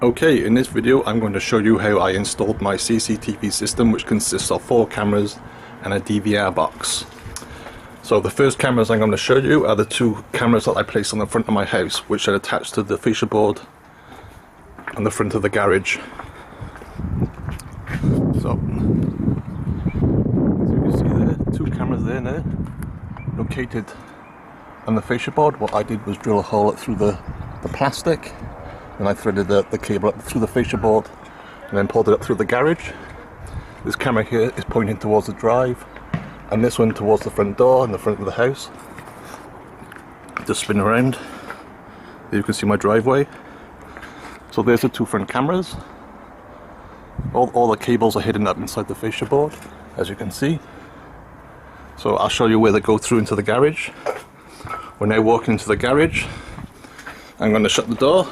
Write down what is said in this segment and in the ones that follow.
Okay, in this video I'm going to show you how I installed my CCTV system, which consists of 4 cameras and a DVR box. So the first cameras I'm going to show you are the 2 cameras that I placed on the front of my house, which are attached to the fascia board on the front of the garage. So you can see there, 2 cameras there now, located on the fascia board. What I did was drill a hole through the plastic, and I threaded the cable up through the fascia board and then pulled it up through the garage. This camera here is pointing towards the drive, and this one towards the front door and the front of the house. Just spin around, there you can see my driveway. So there's the 2 front cameras. All the cables are hidden up inside the fascia board, as you can see. So I'll show you where they go through into the garage. We're now walking into the garage. I'm going to shut the door.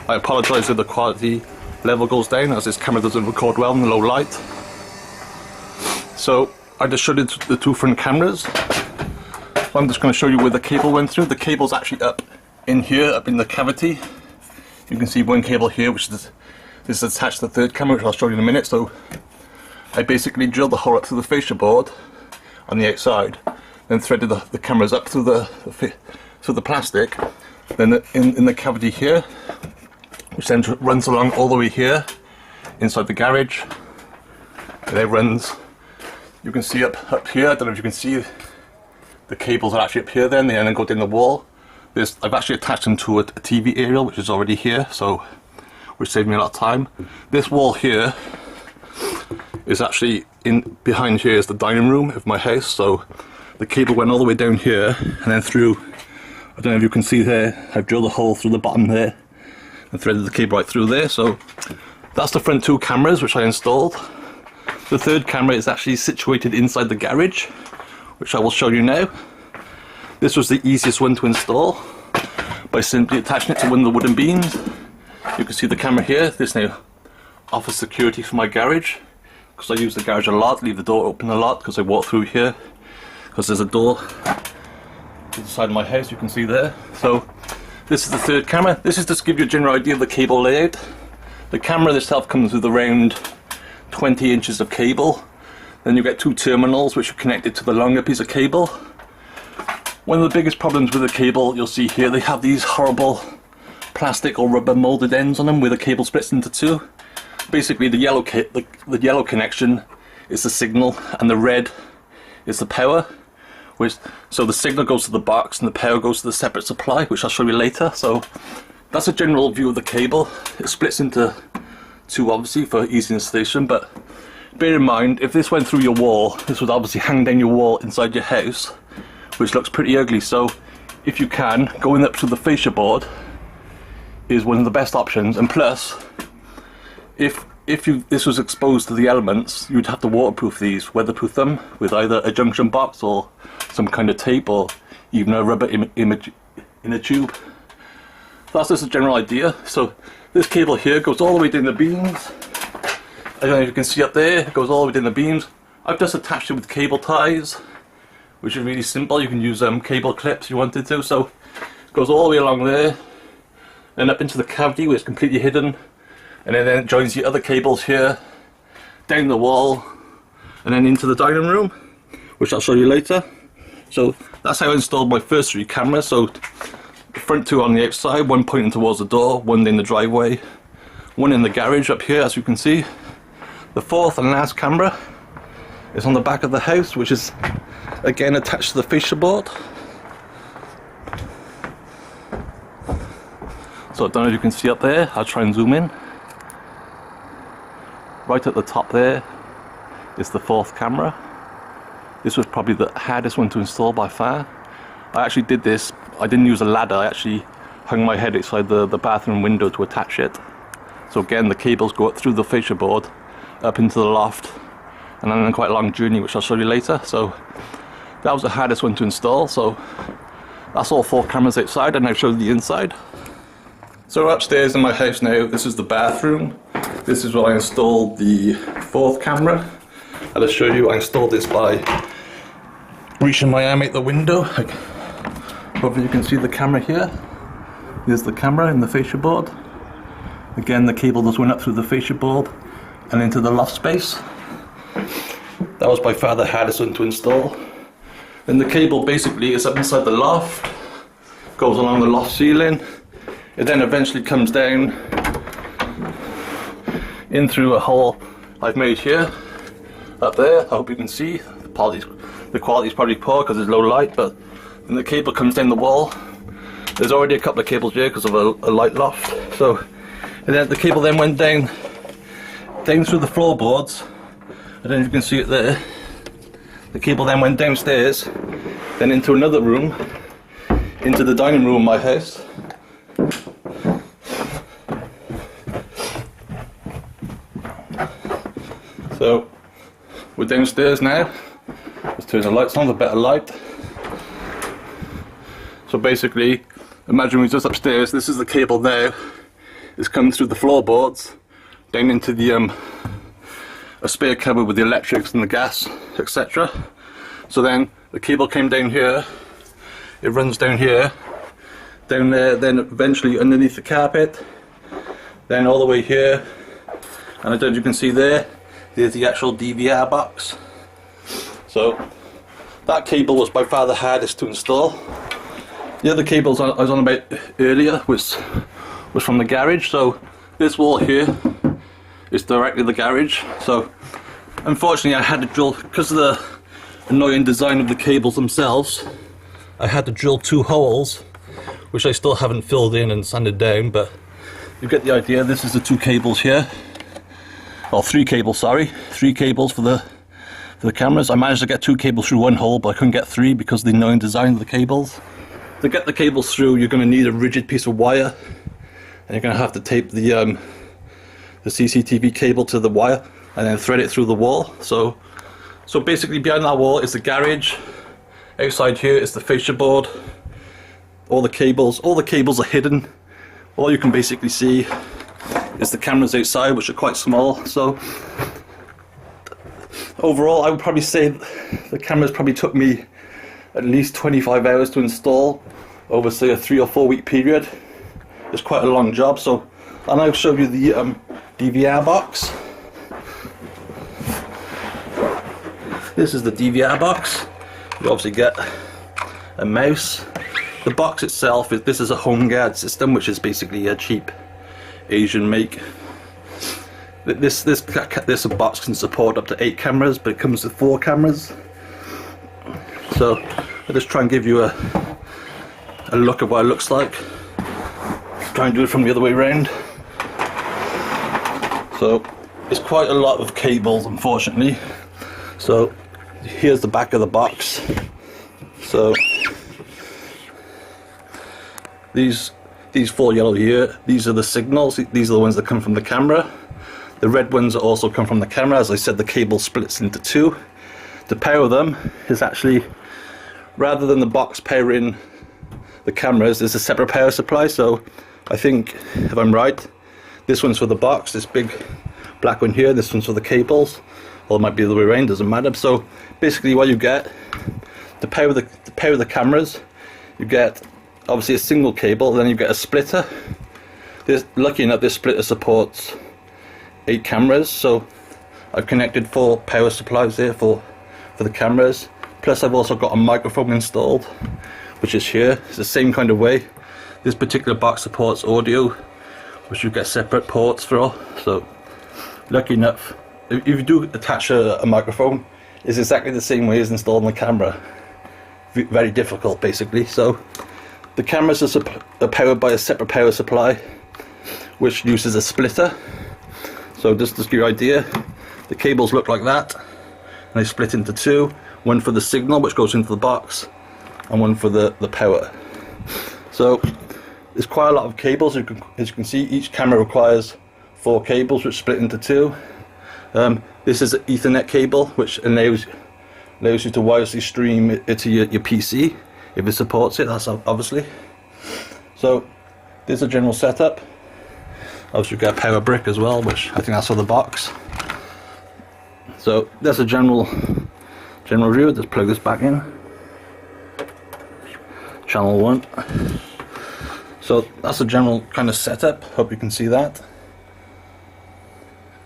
I apologise if the quality level goes down, as this camera doesn't record well in the low light. So I just shut the 2 front cameras. I'm just going to show you where the cable went through. The cable's actually up in here, up in the cavity. You can see one cable here, which is attached to the 3rd camera, which I'll show you in a minute. So I basically drilled the hole up through the fascia board on the outside, then threaded the cameras up through the plastic, then in the cavity here, which then runs along all the way here inside the garage, and it runs, you can see up here. I don't know if you can see the cables are actually up here, then they then go down the wall. I've actually attached them to a TV aerial, which is already here, so which saved me a lot of time. This wall here is actually behind here is the dining room of my house, so the cable went all the way down here and then through. I don't know if you can see there, I've drilled a hole through the bottom there and threaded the cable right through there. So that's the front 2 cameras which I installed. The 3rd camera is actually situated inside the garage, which I will show you now. This was the easiest one to install by simply attaching it to one of the wooden beams. You can see the camera here. This now offers security for my garage, because I use the garage a lot, leave the door open a lot because I walk through here, because there's a door to the side of my house, you can see there. So this is the 3rd camera. This is just to give you a general idea of the cable layout. The camera itself comes with around 20 inches of cable. Then you get 2 terminals which are connected to the longer piece of cable. One of the biggest problems with the cable, you'll see here, they have these horrible plastic or rubber molded ends on them where the cable splits into 2. Basically the yellow connection is the signal and the red is the power. So the signal goes to the box and the power goes to the separate supply, which I'll show you later. So that's a general view of the cable. It splits into 2 obviously for easy installation, but bear in mind, if this went through your wall, this would obviously hang down your wall inside your house, which looks pretty ugly. So if you can, going up to the fascia board is one of the best options. And plus, if this was exposed to the elements, you'd have to waterproof these, weatherproof them with either a junction box or some kind of tape, or even a rubber image in a tube. That's just a general idea. So this cable here goes all the way down the beams. I don't know if you can see up there, it goes all the way down the beams. I've just attached it with cable ties, which is really simple. You can use cable clips if you wanted to. So it goes all the way along there, then up into the cavity where it's completely hidden, and then it joins the other cables here, down the wall, and then into the dining room, which I'll show you later. So that's how I installed my first 3 cameras. So the front 2 on the outside, one pointing towards the door, one in the driveway, one in the garage up here, as you can see. The 4th and last camera is on the back of the house, which is again attached to the fascia board. So I don't know if you can see up there, I'll try and zoom in. Right at the top there is the 4th camera. This was probably the hardest one to install by far. I actually did this, I didn't use a ladder, I actually hung my head outside the bathroom window to attach it. So again, the cables go up through the fascia board, up into the loft, and then quite a long journey, which I'll show you later. So that was the hardest one to install. So that's all 4 cameras outside, and I'll show you the inside. So upstairs in my house now, this is the bathroom. This is where I installed the 4th camera. I'll show you, I installed this by reaching my arm out the window. Hopefully you can see the camera here. Here's the camera in the fascia board. Again, the cable just went up through the fascia board and into the loft space. That was by far the hardest one to install. And the cable basically is up inside the loft, goes along the loft ceiling. It then eventually comes down in through a hole I've made here, up there. I hope you can see. The quality is probably poor because there's low light, but then the cable comes down the wall. There's already a couple of cables here because of a light loft. So, and then the cable then went down through the floorboards. I don't know if you can see it there. The cable then went downstairs, then into another room, into the dining room of my house. So we're downstairs now. Let's turn the lights on for better light. So basically, imagine we're just upstairs. This is the cable now. It's coming through the floorboards down into the a spare cupboard with the electrics and the gas, etc. So then the cable came down here. It runs down here, down there, then eventually underneath the carpet, then all the way here. And I don't know if you can see there. There's the actual DVR box. So that cable was by far the hardest to install. The other cables I was on about earlier was from the garage. So this wall here is directly the garage. So unfortunately I had to drill, because of the annoying design of the cables themselves, I had to drill 2 holes, which I still haven't filled in and sanded down, but you get the idea. This is the 2 cables here. Or 3 cables, sorry. 3 cables for the cameras. I managed to get 2 cables through 1 hole, but I couldn't get 3 because of the annoying design of the cables. To get the cables through, you're going to need a rigid piece of wire, and you're going to have to tape the CCTV cable to the wire and then thread it through the wall. So basically behind that wall is the garage. Outside here is the fascia board. All the cables are hidden. All you can basically see is the cameras outside, which are quite small. So overall, I would probably say the cameras probably took me at least 25 hours to install over, say, a 3 or 4 week period. It's quite a long job. So I'll now show you the DVR box. This is the DVR box. You obviously get a mouse. The box itself this is a home guard system, which is basically a cheap Asian make. This box can support up to 8 cameras, but it comes with 4 cameras. So I'll just try and give you a look at what it looks like. Try and do it from the other way around. So it's quite a lot of cables, unfortunately. So here's the back of the box. So these 4 yellow here, these are the signals. These are the ones that come from the camera. The red ones also come from the camera. As I said, the cable splits into 2. To power them is actually, rather than the box powering the cameras, there's a separate power supply. So I think, if I'm right, this one's for the box, this big black one here, this one's for the cables. Or it might be the other way around, doesn't matter. So basically what you get, to power the cameras, you get obviously a single cable, then you get a splitter. Lucky enough, this splitter supports 8 cameras, so I've connected 4 power supplies there for the cameras. Plus I've also got a microphone installed, which is here. It's the same kind of way. This particular box supports audio, which you get separate ports for. So lucky enough, if you do attach a microphone, it's exactly the same way as installing the camera. Very difficult, basically. So the cameras are powered by a separate power supply, which uses a splitter. So just to give you an idea, the cables look like that, and they split into 2. One for the signal, which goes into the box, and one for the power. So there's quite a lot of cables. As you can see, each camera requires 4 cables, which split into 2. This is an Ethernet cable, which allows you to wirelessly stream it to your PC, if it supports it, that's obviously. So there's a general setup. Obviously you've got a power brick as well, which I think that's for the box. So that's a general view. Just plug this back in. Channel 1. So that's a general kind of setup. Hope you can see that.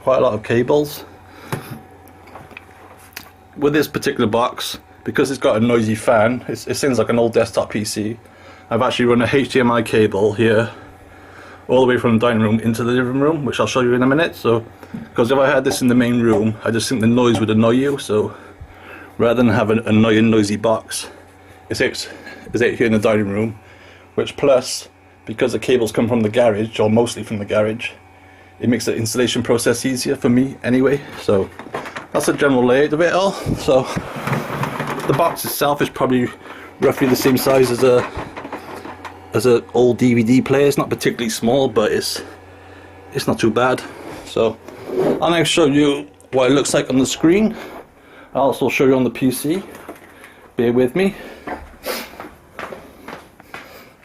Quite a lot of cables. With this particular box, because it's got a noisy fan, it sounds like an old desktop PC. I've actually run a HDMI cable here all the way from the dining room into the living room, which I'll show you in a minute. So, because if I had this in the main room, I just think the noise would annoy you. So, rather than have an annoying, noisy box, it's out here in the dining room. Which plus, because the cables come from the garage, or mostly from the garage, it makes the installation process easier for me anyway. So, that's a general layout of it all. So, the box itself is probably roughly the same size as an old DVD player. It's not particularly small, but it's not too bad. So I'll now show you what it looks like on the screen. I'll also show you on the PC. Bear with me.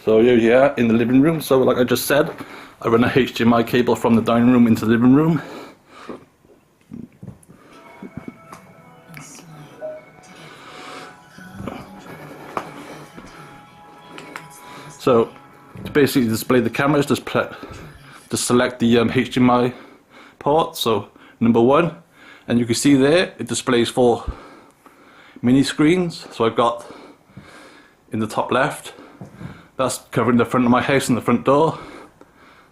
So here you are in the living room. So like I just said, I run a HDMI cable from the dining room into the living room. So to basically display the cameras, just select the HDMI port, so number 1, and you can see there it displays 4 mini screens. So I've got in the top left, that's covering the front of my house and the front door.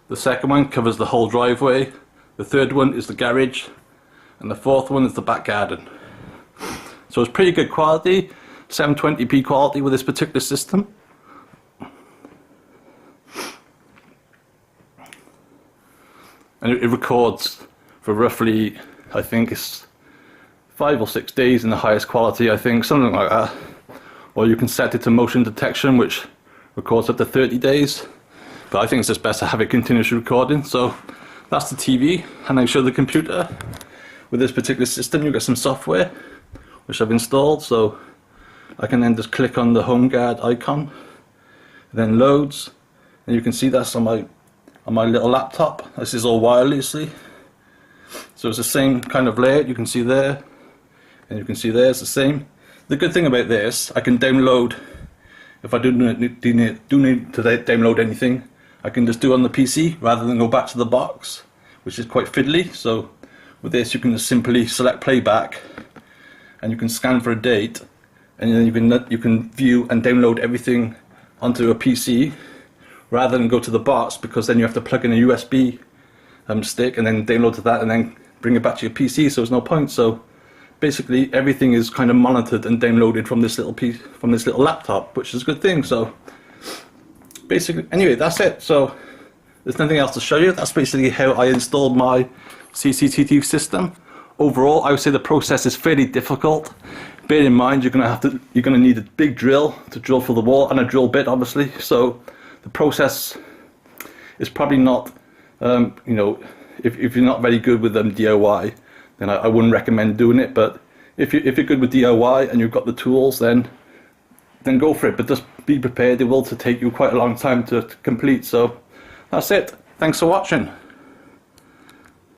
The second one covers the whole driveway. The third one is the garage, and the fourth one is the back garden. So it's pretty good quality, 720p quality with this particular system. And it records for roughly, I think it's 5 or 6 days in the highest quality, I think, something like that. Or you can set it to motion detection, which records up to 30 days. But I think it's just best to have it continuously recording. So that's the TV, and I show the computer. With this particular system, you get some software, which I've installed. So I can then just click on the home guard icon, then loads, and you can see that's on my little laptop. This is all wirelessly, so it's the same kind of layout. You can see there, and you can see there, it's the same. The good thing about this, I can download, if I do need to download anything, I can just do it on the PC rather than go back to the box, which is quite fiddly. So with this you can just simply select playback, and you can scan for a date, and then you can view and download everything onto a PC, rather than go to the box, because then you have to plug in a USB stick and then download to that and then bring it back to your PC, so there's no point. So basically everything is kind of monitored and downloaded from this little laptop, which is a good thing. So basically, anyway, that's it. So there's nothing else to show you. That's basically how I installed my CCTV system. Overall, I would say the process is fairly difficult. Bear in mind, you're going to need a big drill to drill through the wall, and a drill bit, obviously. So the process is probably not, you know, if you're not very good with DIY, then I wouldn't recommend doing it. But if you're good with DIY and you've got the tools, then go for it. But just be prepared; it will take you quite a long time to complete. So that's it. Thanks for watching.